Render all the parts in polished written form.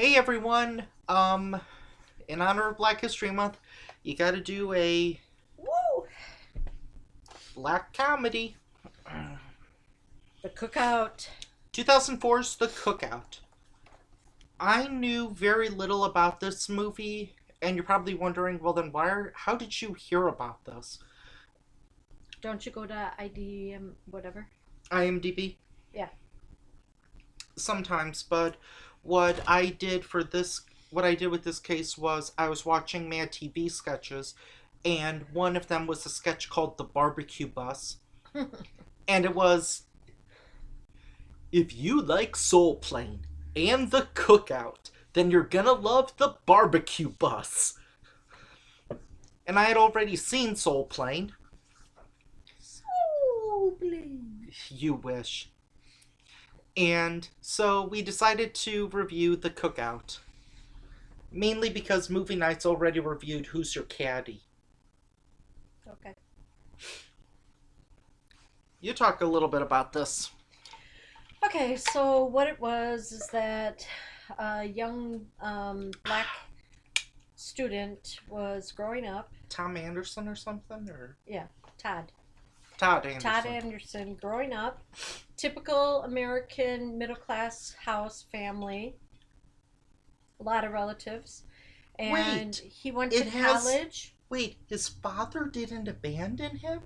Hey everyone, in honor of Black History Month, you gotta do a Woo! black comedy. The Cookout. 2004's The Cookout. I knew very little about this movie, and you're probably wondering, well then how did you hear about this? Don't you go to IDM whatever? IMDb? Yeah. Sometimes, but what I did for this, what I did with this case was I was watching Mad TV sketches, and one of them was a sketch called The Barbecue Bus, and it was if you like Soul Plane and the Cookout, then you're gonna love the Barbecue Bus. And I had already seen Soul Plane. So bling. You wish. And so we decided to review the Cookout. Mainly because Movie Nights already reviewed Who's Your Caddy. Okay. You talk a little bit about this. Okay, so what it was is that a young black student was growing up. Tom Anderson or something? Or Yeah, Todd. Todd Anderson. Todd Anderson growing up. Typical American middle class house family. A lot of relatives. And he went to college. Wait, his father didn't abandon him?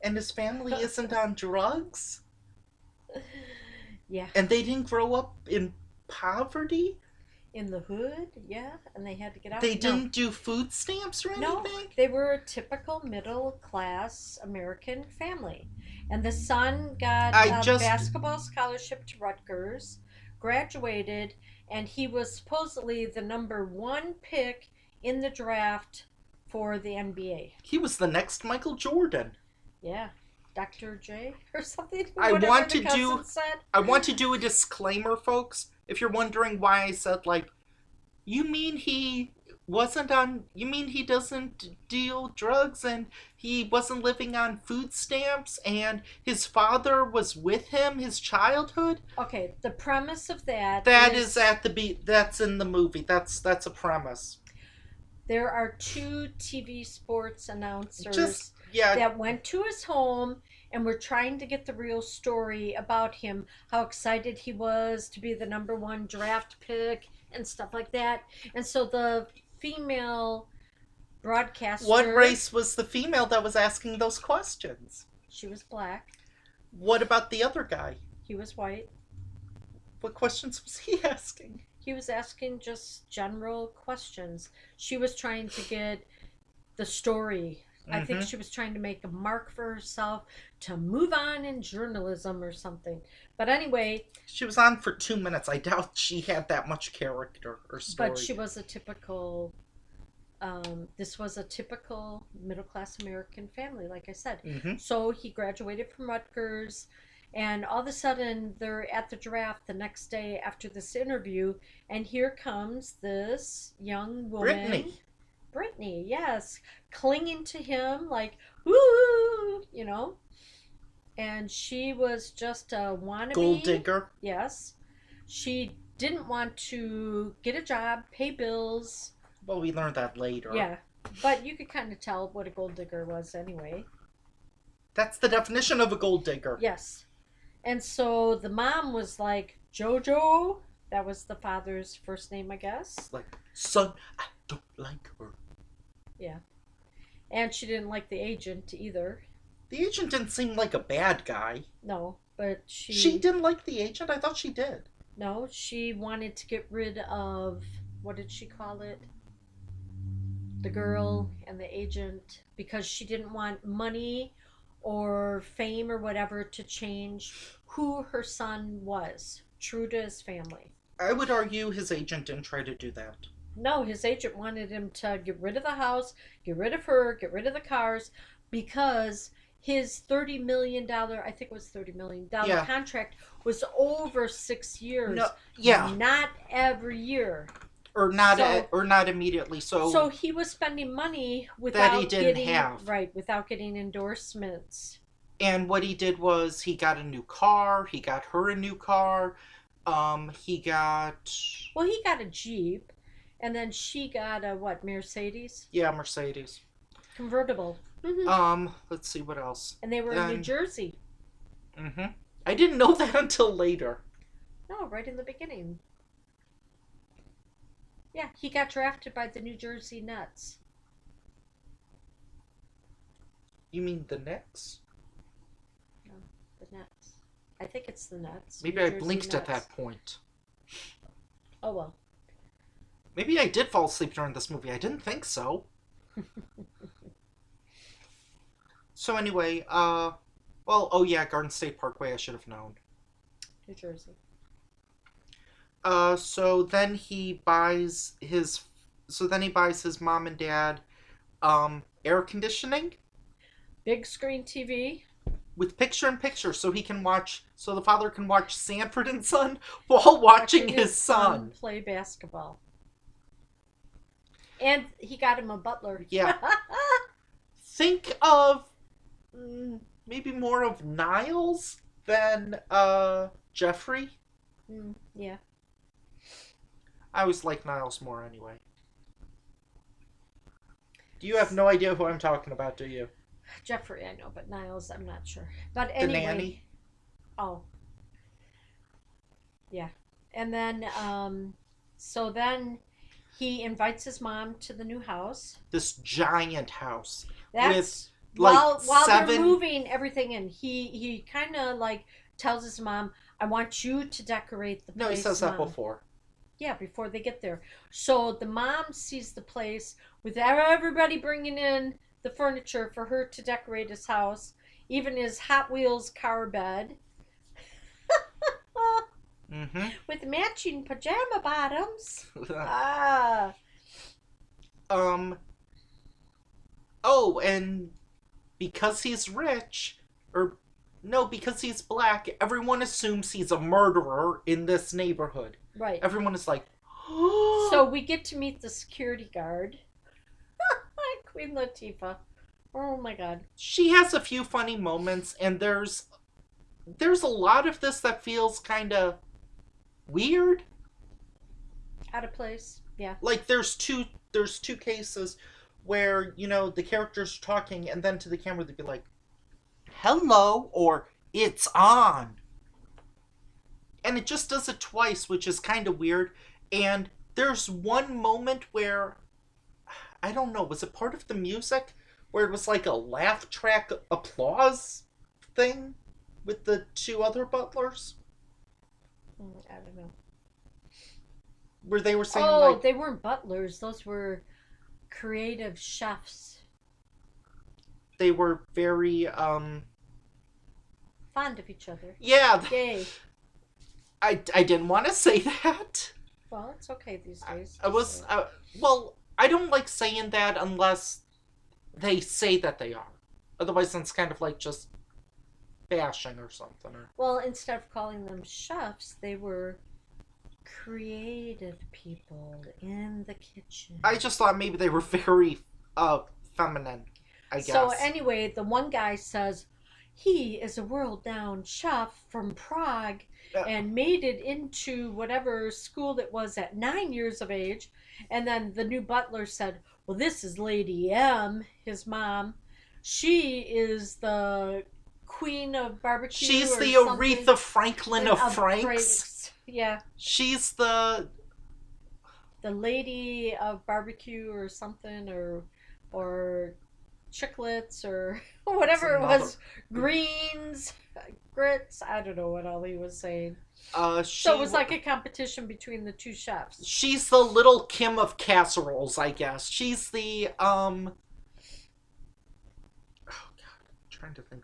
And his family isn't on drugs? Yeah. And they didn't grow up in poverty? In the hood, yeah, and they had to get out. They didn't do food stamps or anything? No, they were a typical middle class American family. And the son got a basketball scholarship to Rutgers, graduated, and he was supposedly the number one pick in the draft for the NBA. He was the next Michael Jordan. Yeah. Dr. J or something. I want to do a disclaimer, folks. If you're wondering why I said, like, you mean he doesn't deal drugs and he wasn't living on food stamps and his father was with him his childhood? Okay, the premise of that is that's in the movie. That's a premise. There are two TV sports announcers that went to his home and were trying to get the real story about him, how excited he was to be the number one draft pick and stuff like that. And so the female broadcaster... What race was the female that was asking those questions? She was black. What about the other guy? He was white. What questions was he asking? He was asking just general questions. She was trying to get the story. I think she was trying to make a mark for herself to move on in journalism or something. But anyway... She was on for 2 minutes. I doubt she had that much character or story. But she was a typical... this was a typical middle-class American family, like I said. So he graduated from Rutgers, and all of a sudden they're at the draft the next day after this interview, and here comes this young woman... Brittany, yes, clinging to him like, woo, you know. And she was just a wannabe. Gold digger. Yes. She didn't want to get a job, pay bills. Well, we learned that later. Yeah, but you could kind of tell what a gold digger was anyway. That's the definition of a gold digger. Yes. And so the mom was like, Jojo. That was the father's first name, I guess. Like, son, I don't like her. Yeah. And she didn't like the agent either. The agent didn't seem like a bad guy. No, but she... She didn't like the agent? I thought she did. No, she wanted to get rid of... What did she call it? The girl and the agent. Because she didn't want money or fame or whatever to change who her son was. True to his family. I would argue his agent didn't try to do that. No, his agent wanted him to get rid of the house, get rid of her, get rid of the cars, because his $30 million, I think it was $30 million contract was over 6 years. No, yeah. Not every year. Or not immediately. So he was spending money without that he didn't have. Right, without getting endorsements. And what he did was he got a new car, he got her a new car. He got, Well, he got a Jeep, and then she got a what? Mercedes yeah, Mercedes. convertible. Let's see what else. And they were in New Then, Jersey. I didn't know that until later. No, right in the beginning. Yeah, he got drafted by the New Jersey Nets. You mean the Knicks? No, the Nets. I think it's the Nets. Maybe New I Jersey blinked at Nets. that point. Oh well. Maybe I did fall asleep during this movie. I didn't think so. So anyway, well, oh yeah, Garden State Parkway, I should have known. New Jersey. So then he buys his, mom and dad, air conditioning Big screen TV. with picture-in-picture so the father can watch Sanford and Son while watching his son. Play basketball. And he got him a butler. Yeah. Think of maybe more of Niles than Jeffrey. Yeah. I always like Niles more anyway. You have no idea who I'm talking about, do you? Jeffrey, I know, but Niles, I'm not sure. But The anyway. nanny? Oh. Yeah. And then, so then he invites his mom to the new house. This giant house. That's with like while seven... they're moving everything in. He kind of like tells his mom, "I want you to decorate the place." No, he says that Mom." before. Yeah, before they get there. So the mom sees the place with everybody bringing in the furniture for her to decorate his house, even his Hot Wheels car bed. With matching pajama bottoms. Oh, and because he's rich, because he's black, everyone assumes he's a murderer in this neighborhood. Right. Everyone is like, so we get to meet the security guard. Queen Latifah. Oh my god. She has a few funny moments, and there's a lot of this that feels kind of weird. Out of place. Yeah. Like there's two cases where, the characters are talking, and then to the camera they'd be like, hello, or it's on. And it just does it twice, which is kind of weird. And there's one moment where, I don't know, was it part of the music? Where it was like a laugh track applause thing with the two other butlers? I don't know. Where they were saying they weren't butlers. Those were creative chefs. They were very, fond of each other. Yeah. Gay. I didn't want to say that. Well, it's okay these days. Well, I don't like saying that unless they say that they are. Otherwise, it's kind of like just bashing or something. Well, instead of calling them chefs, they were creative people in the kitchen. I just thought maybe they were very feminine, I guess. So anyway, the one guy says he is a world-renowned chef from Prague and made it into whatever school it was at 9 years of age. And then the new butler said, well, this is Lady M, his mom. She is the queen of barbecue. She's the something. Aretha Franklin of Franks. Yeah. She's the lady of barbecue or something, or chiclets or whatever it was. Greens, grits. I don't know what all he was saying. So it was like a competition between the two chefs. She's the Little Kim of casseroles, I guess. She's the oh god, I'm trying to think.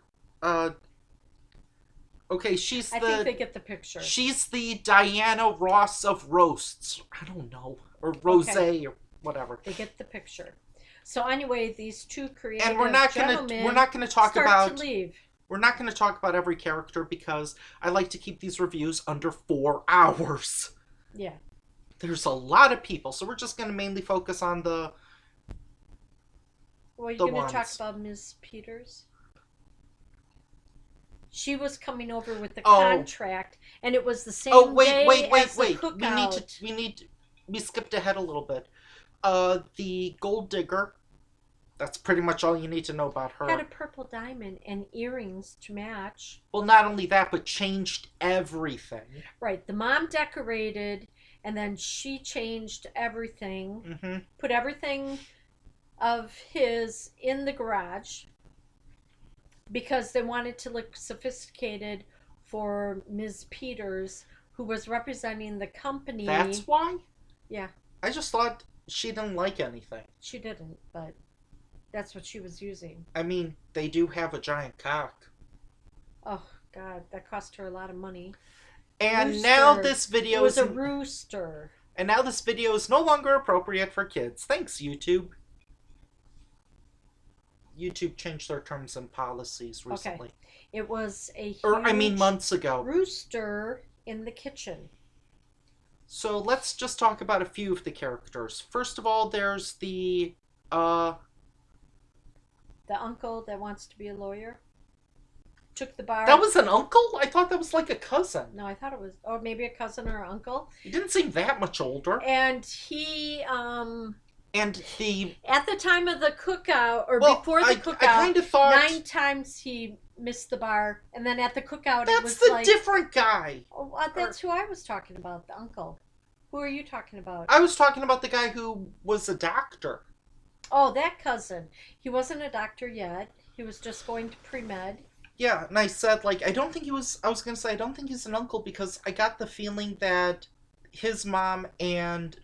Okay, I think they get the picture. She's the Diana Ross of roasts. I don't know, or rosé or whatever. They get the picture. So anyway, these two creative and we're not gonna talk about. To leave. We're not going to talk about every character because I like to keep these reviews under 4 hours. Yeah. There's a lot of people, so we're just going to mainly focus on the. Well, you're going to talk about Ms. Peters? She was coming over with the Oh. contract, and it was the same Oh, wait, day wait, wait, as the wait. cookout. We skipped ahead a little bit. The gold digger. That's pretty much all you need to know about her. Had a purple diamond and earrings to match. Well, not only that, but changed everything. Right. The mom decorated, and then she changed everything. Mm-hmm. Put everything of his in the garage because they wanted to look sophisticated for Ms. Peters, who was representing the company. That's why? Yeah. I just thought she didn't like anything. She didn't, but that's what she was using. I mean, they do have a giant cock. Oh, God, that cost her a lot of money. And Rooster. now this video It was a rooster. And now this video is no longer appropriate for kids. Thanks, YouTube. YouTube changed their terms and policies recently. Okay. It was a months ago. Rooster in the kitchen. So let's just talk about a few of the characters. First of all, there's the uncle that wants to be a lawyer. Took the bar. That was an uncle? I thought that was like a cousin. No, I thought it was, or maybe a cousin or uncle. He didn't seem that much older. And he, And the... at the time of the cookout, or well, before the cookout, I kind of thought... 9 times he missed the bar. And then at the cookout, that's it was the like... different guy. Oh, that's who I was talking about, the uncle. Who are you talking about? I was talking about the guy who was a doctor. Oh, that cousin. He wasn't a doctor yet. He was just going to pre-med. Yeah, and I said, like, I don't think he was... I was going to say, I don't think he's an uncle because I got the feeling that his mom and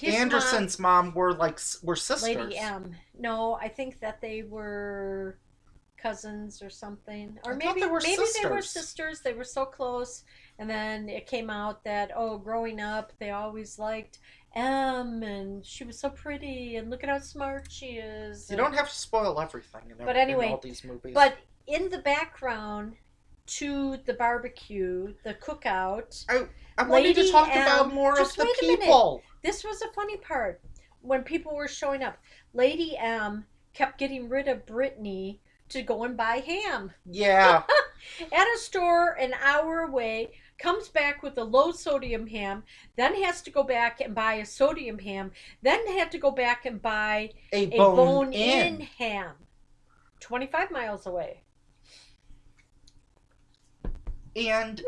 Anderson's mom were sisters. Lady M. No, I think that they were cousins or something. Or maybe they were sisters. They were so close. And then it came out that, growing up, they always liked M, and she was so pretty, and look at how smart she is. You don't have to spoil everything in all these movies. But in the background to the barbecue, the cookout, I wanted to talk about more of the people. This was a funny part. When people were showing up, Lady M kept getting rid of Brittany to go and buy ham. Yeah. At a store an hour away, comes back with a low sodium ham, then has to go back and buy a sodium ham, then had to go back and buy a bone-in ham. 25 miles away. And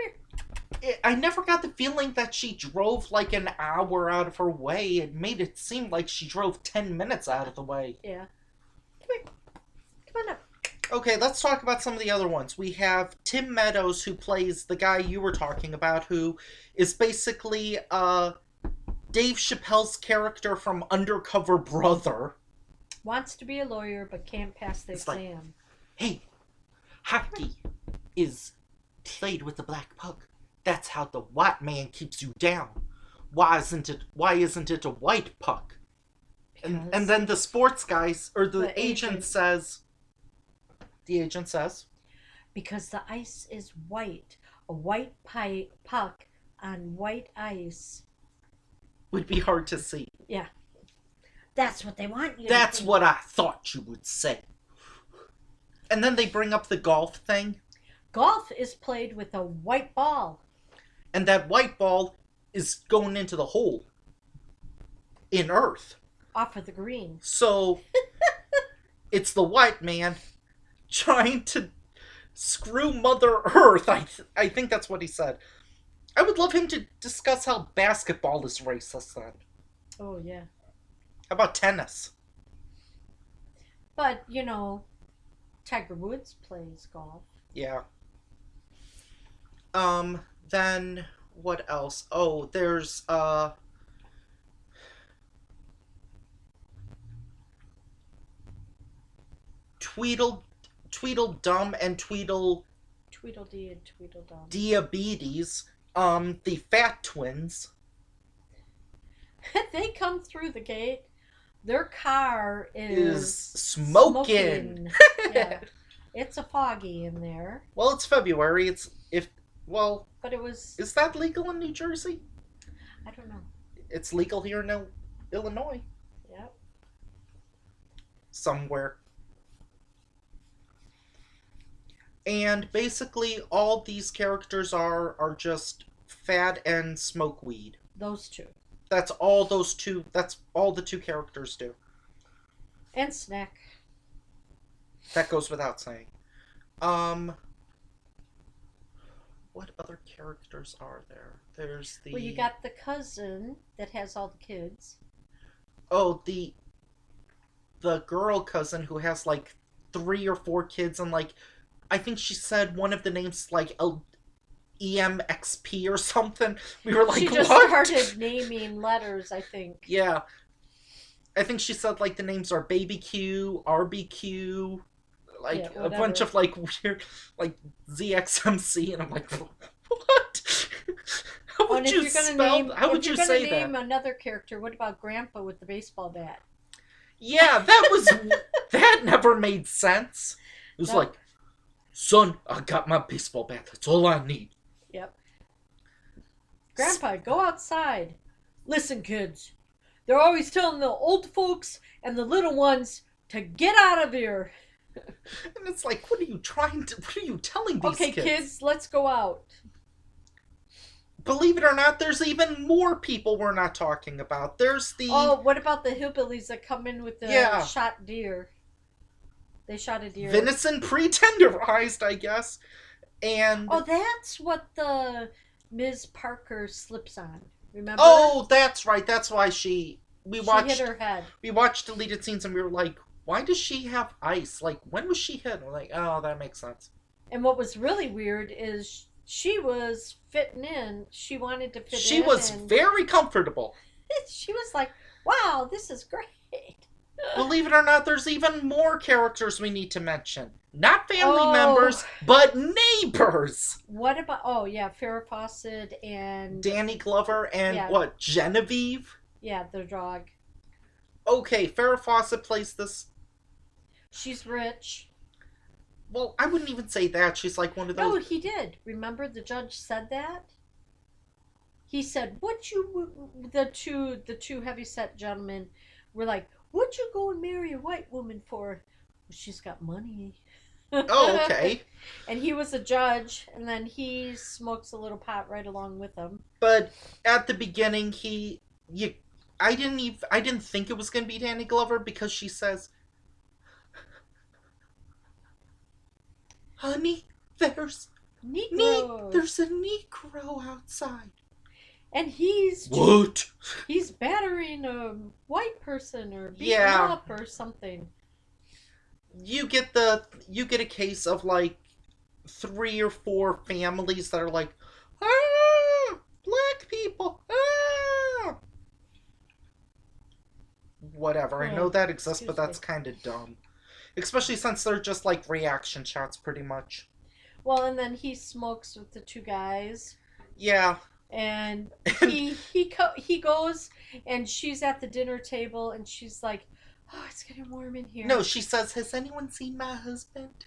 I never got the feeling that she drove like an hour out of her way. It made it seem like she drove 10 minutes out of the way. Yeah. Come on up. Okay, let's talk about some of the other ones. We have Tim Meadows, who plays the guy you were talking about, who is basically Dave Chappelle's character from Undercover Brother. Wants to be a lawyer, but can't pass the exam. Like, hey, hockey is played with the black puck. That's how the white man keeps you down. Why isn't it a white puck? And then the sports guys, or the agent says... The agent says... Because the ice is white. A white puck on white ice. Would be hard to see. Yeah. That's what they want you That's to what I thought you would say. And then they bring up the golf thing. Golf is played with a white ball. And that white ball is going into the hole. In Earth. Off of the green. So, it's the white man trying to screw Mother Earth. I think that's what he said. I would love him to discuss how basketball is racist then. Oh, yeah. How about tennis? But, Tiger Woods plays golf. Yeah. Then, what else? Oh, there's, Tweedledum and Tweedledee and Tweedledum. Diabetes, the fat twins. They come through the gate. Their car is smoking. Yeah. It's a foggy in there. Well, it's February. But it was... Is that legal in New Jersey? I don't know. It's legal here in Illinois. Yep. Somewhere. And basically, all these characters are just fat and smoke weed. Those two. That's all those two. That's all the two characters do. And snack. That goes without saying. Um, what other characters are there? There's the Well, you got the cousin that has all the kids. oh the girl cousin who has like 3 or 4 kids, and like I think she said one of the names like EMXP or something. We were like, She just what? started naming letters, I think. Yeah, I think she said like the names are Baby Q, RBQ, like Yeah, a bunch whatever. of like weird like ZXMC, and I'm like, what? How Oh, and would if you you're gonna spell? name, How if would you're you gonna say name that? another character, what about Grandpa with the baseball bat? Yeah, that was that never made sense. It was No. like, son, I got my baseball bat. That's all I need. Yep. Grandpa, go outside. Listen, kids. They're always telling the old folks and the little ones to get out of here. And it's like, what are you trying to? What are you telling these Okay, kids, let's go out. Believe it or not, there's even more people we're not talking about. There's the Oh, what about the hillbillies that come in with the Yeah. shot deer? They shot a deer. venison pre-tenderized, I guess. And Oh, that's what the Ms. Parker slips on. Remember? oh, that's right. That's why we she watched hit her head. we watched deleted scenes, and we were like, why does she have ice? Like, when was she hit? We're like, oh, that makes sense. And what was really weird is she was fitting in. She wanted to fit in. She was and very comfortable. she was like, wow, this is great. Believe it or not, there's even more characters we need to mention. Not family Oh. members, but neighbors. What about, oh, yeah, Farrah Fawcett and, Danny Glover and Yeah. what, Genevieve? yeah, the dog. Okay, Farrah Fawcett plays this. She's rich. Well, I wouldn't even say that. She's like one of No, those. he did. Remember the judge said that? He said, "What you the two heavyset gentlemen were like, what you go and marry a white woman for? She's got money." Oh, okay. And he was a judge, and then he smokes a little pot right along with them. But at the beginning, I didn't think it was gonna be Danny Glover because she says, "Honey, there's Negroes. there's a Negro outside." And he's What? he's battering a white person or beating Yeah. up or something. You get a case of like 3 or 4 families that are like, ah, black people, ah. Whatever. I know that exists, but that's kind of dumb. Especially since they're just like reaction shots, pretty much. Well, and then he smokes with the two guys, Yeah. and he goes, and she's at the dinner table, and she's like, "Oh, it's getting warm in here." No, she says, "Has anyone seen my husband?"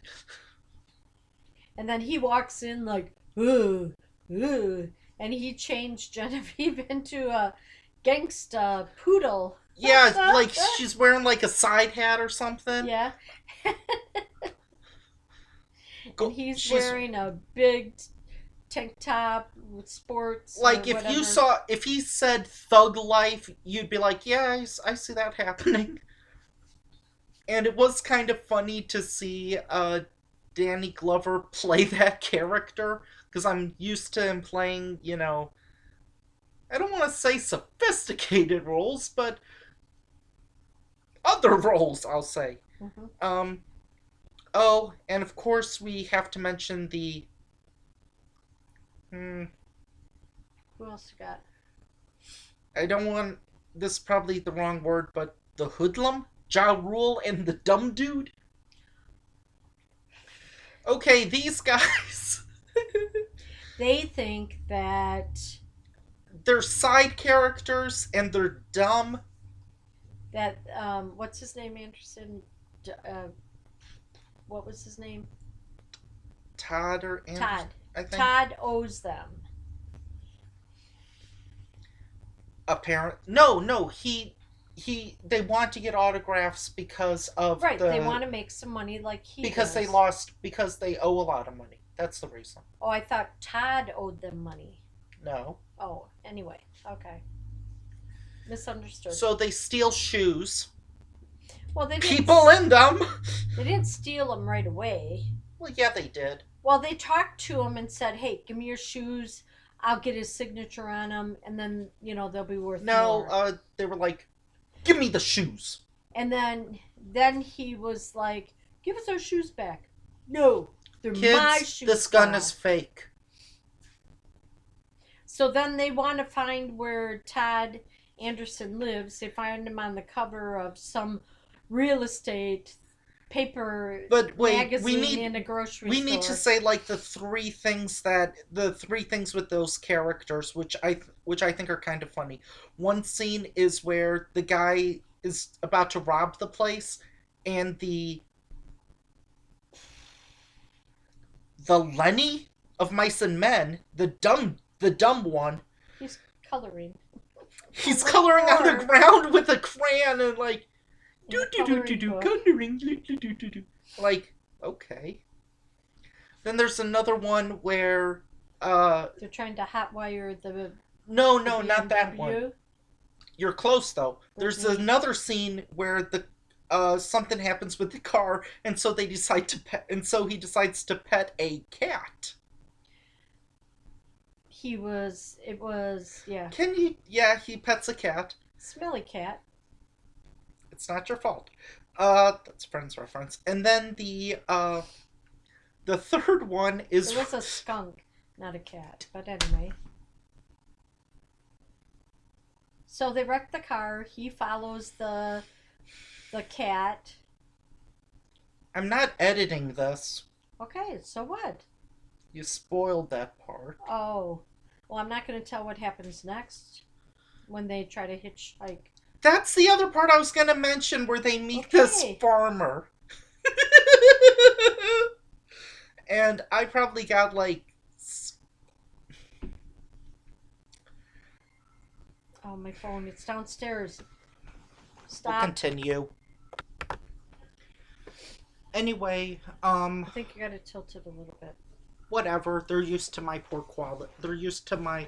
And then he walks in like, "Ugh, ugh," and he changed Genevieve into a gangsta poodle. Yeah, like she's wearing like a side hat or something. Yeah. Go- And he's she's- wearing a big tank top with sports. Like or if he said thug life, you'd be like, yeah, I see that happening. And it was kind of funny to see Danny Glover play that character, because I'm used to him playing, I don't want to say sophisticated roles, but other roles, I'll say. Mhm. Oh, and of course we have to mention the Who else you got? I don't want this is probably the wrong word, but the hoodlum, Ja Rule, and the dumb dude. Okay, these guys, They think that they're side characters and they're dumb. what's his name, Anderson? What was his name? Todd or Anderson, Todd. I think. Todd owes them. No, he they want to get autographs because of Right, they want to make some money like he because they does. lost because they owe a lot of money. That's the reason. Oh, I thought Todd owed them money. No. Oh, anyway, okay. Misunderstood. So they steal shoes. Well, they didn't. People in them. They didn't steal them right away. Well, yeah, they did. Well, they talked to him and said, "Hey, give me your shoes. I'll get his signature on them, and then they'll be worth No, more." they were like, "Give me the shoes." And then he was like, "Give us our shoes back." No, they're my Kids, shoes. this gun now. is fake. So then they want to find where Todd Anderson lives. They find him on the cover of some real estate paper But wait, magazine in a grocery store. we need to say like the three things with those characters, which I think are kind of funny. One scene is where the guy is about to rob the place, and the Lenny of Mice and Men, the dumb one, He's coloring. he's coloring on the ground with a crayon and like In a coloring book. coloring do. Like, okay. Then there's another one where They're trying to hotwire the no, the not that BMW. one. You're close though. There's Mhm. another scene where the something happens with the car, and so they decide to pet, and so he decides to pet a cat. It was, yeah. Can you? Yeah, he pets a cat. Smelly cat. It's not your fault. That's Friends reference. And then the third one is It was a skunk, not a cat. But anyway. So they wreck the car. He follows the cat. I'm not editing this. Okay, so what? You spoiled that part. Oh. Well, I'm not going to tell what happens next when they try to hitchhike. That's the other part I was going to mention where they meet this Okay. farmer. And I probably got like... Oh, my phone. It's downstairs. We'll Stop. continue. Anyway, I think you got to tilt it a little bit. whatever. They're used to my poor quality. They're used to my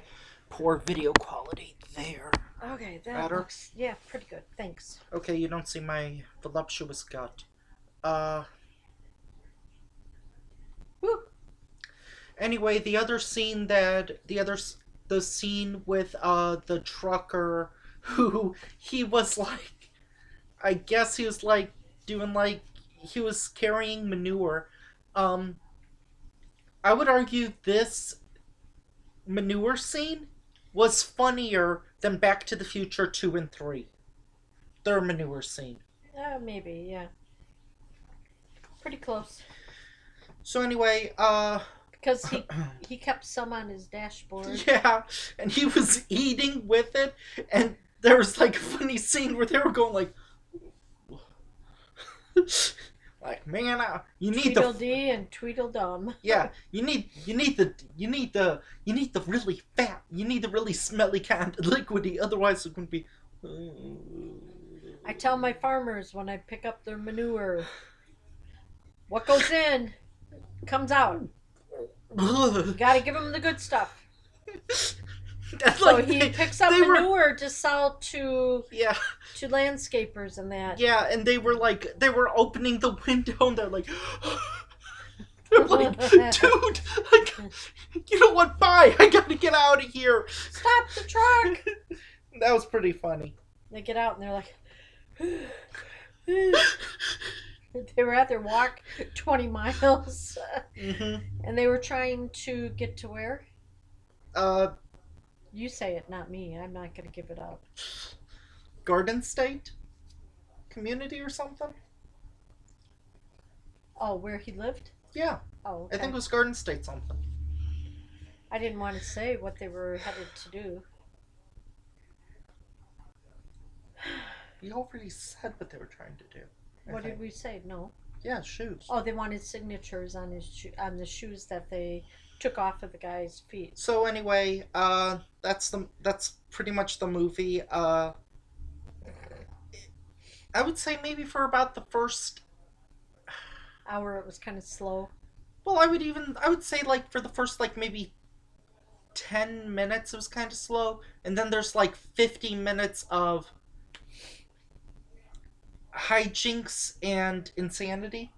poor video quality. There. Okay, that Better? looks, yeah, pretty good. Thanks. Okay, you don't see my voluptuous gut. Woo. Anyway, the scene with the trucker who he was like, I guess he was like doing like he was carrying manure. I would argue this manure scene was funnier than Back to the Future 2 and 3. Their manure scene. Maybe, yeah. Pretty close. So anyway, Because he kept some on his dashboard. yeah, and he was eating with it, and there was like a funny scene where they were going like, like man, you need Tweedledee and Tweedledum. yeah, you need the really fat, you need the really smelly kind of liquidy, otherwise it's going to be. I tell my farmers when I pick up their manure, what goes in comes out. You gotta give them the good stuff. That's So like he picks up they were- manure to sell to yeah, landscapers and that. yeah, and they were opening the window and they're like, they're like, dude, you know what? Bye, I gotta get out of here. Stop the truck! That was pretty funny. They get out and they're like, they were at their walk 20 miles. Mm-hmm. And they were trying to get to where? You say it, not me. I'm not going to give it up. Garden State community or something. Oh, where he lived? Yeah, Oh, okay. I think it was Garden State something. I didn't want to say what they were headed to do. You already said what they were trying to do. What did we say? No. Yeah, shoes. Oh, they wanted signatures on on the shoes that they took off of the guy's feet. So anyway, that's pretty much the movie. I would say maybe for about the first. Hour it was kind of slow. Well, I would say like for the first like maybe 10 minutes it was kind of slow, and then there's like 50 minutes of hijinks and insanity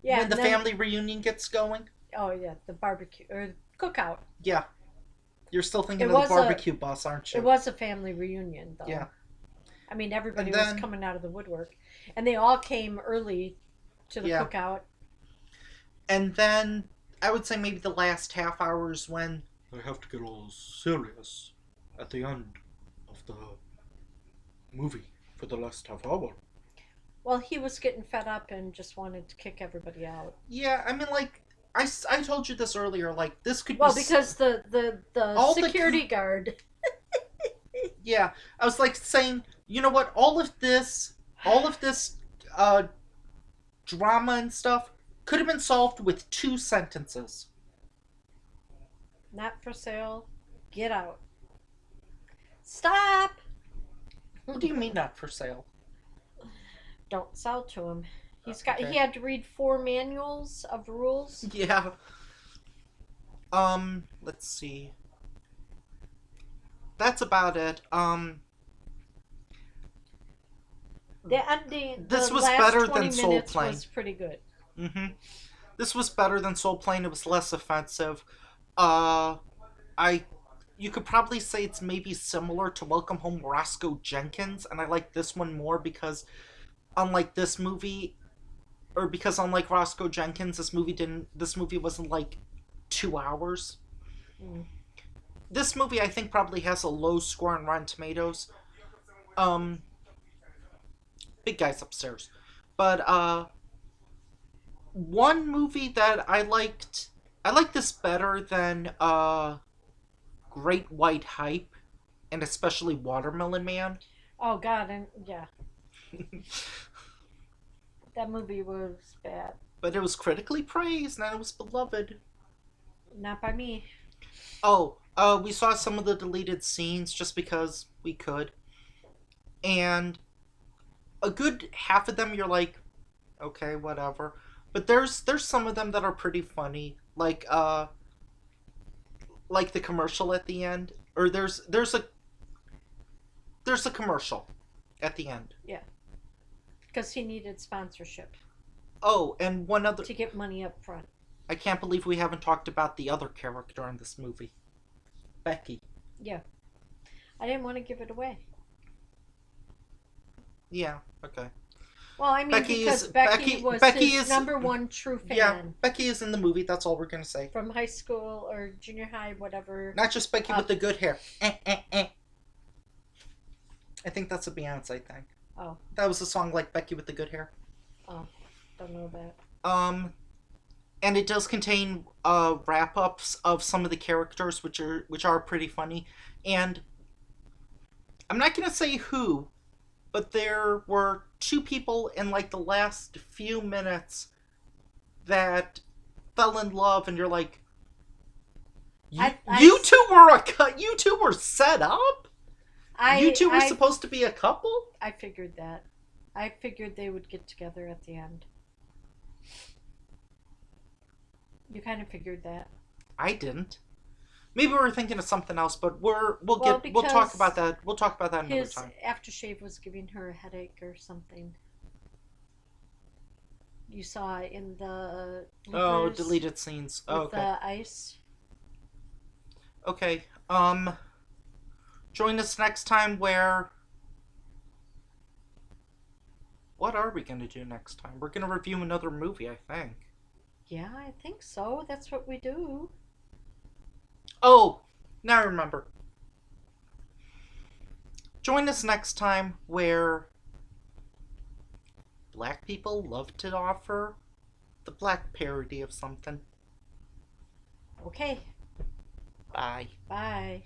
Yeah, when the and then family reunion gets going. oh yeah, the barbecue or cookout. Yeah, you're still thinking It of the was a barbecue bus, aren't it you? was a family reunion Yeah, though. I mean, and everybody was then coming out of the woodwork, and they all came early to the yeah, cookout. and then I would say maybe the last half hours when I have to get all serious at the end of the movie for the last half hour. Well, he was getting fed up and just wanted to kick everybody out. Yeah, I mean, like I told you this earlier. Like this could be Well, because the all the security guard. yeah. I was like saying, you know what? All of this, uh, drama and stuff could have been solved with 2 sentences. Not for sale. Get out. Stop. What do you mean not for sale? Don't sell to him. Okay. He had to read 4 manuals of rules. Yeah. Let's see. That's about it. The ending, the This was last better 20 than Soul minutes Plane. was pretty good. Mm-hmm. This was better than Soul Plane. It was less offensive. Uh, I you could probably say it's maybe similar to Welcome Home Roscoe Jenkins, and I like this one more because unlike this movie, or because unlike Roscoe Jenkins, this movie wasn't like 2 hours. Mm. This movie I think probably has a low score on Rotten Tomatoes. Um, big guys upstairs, but one movie that I like this better than Great White Hype, and especially Watermelon Man. Oh God, and yeah, that movie was bad. But it was critically praised and it was beloved. Not by me. Oh, we saw some of the deleted scenes just because we could, and a good half of them you're like, okay, whatever. But there's some of them that are pretty funny, like the commercial at the end, or there's a commercial at the end. Yeah, because he needed sponsorship Oh, and one other. to get money up front. I can't believe we haven't talked about the other character in this movie, Becky. Yeah, I didn't want to give it away. Yeah, okay. Well, I mean, Becky because is Becky Becky. was Becky his is number one true yeah. fan Becky is in the movie. That's all we're gonna say. from high school or junior high, whatever. Not just Becky Uh, with the good hair. I think that's a Beyonce thing. Oh, That was a song like Becky with the good hair. oh, don't know that. Um, and it does contain wrap ups of some of the characters, which are pretty funny. And I'm not gonna say who, but there were 2 people in like the last few minutes that fell in love, and you're like, you two were you two were set up. You two were supposed to be a couple. I figured that. I figured they would get together at the end. You kind of figured that. I didn't. Maybe we were thinking of something else, but we'll talk because about that. We'll talk about that another his time. aftershave was giving her a headache or something. You saw in the Oh, bloopers deleted scenes. with Oh, okay. the ice. Okay. Join us next time where. What are we gonna do next time? We're gonna review another movie, I think. Yeah, I think so. That's what we do. Oh, now I remember. Join us next time where black people love to offer the black parody of something. Okay. Bye. Bye.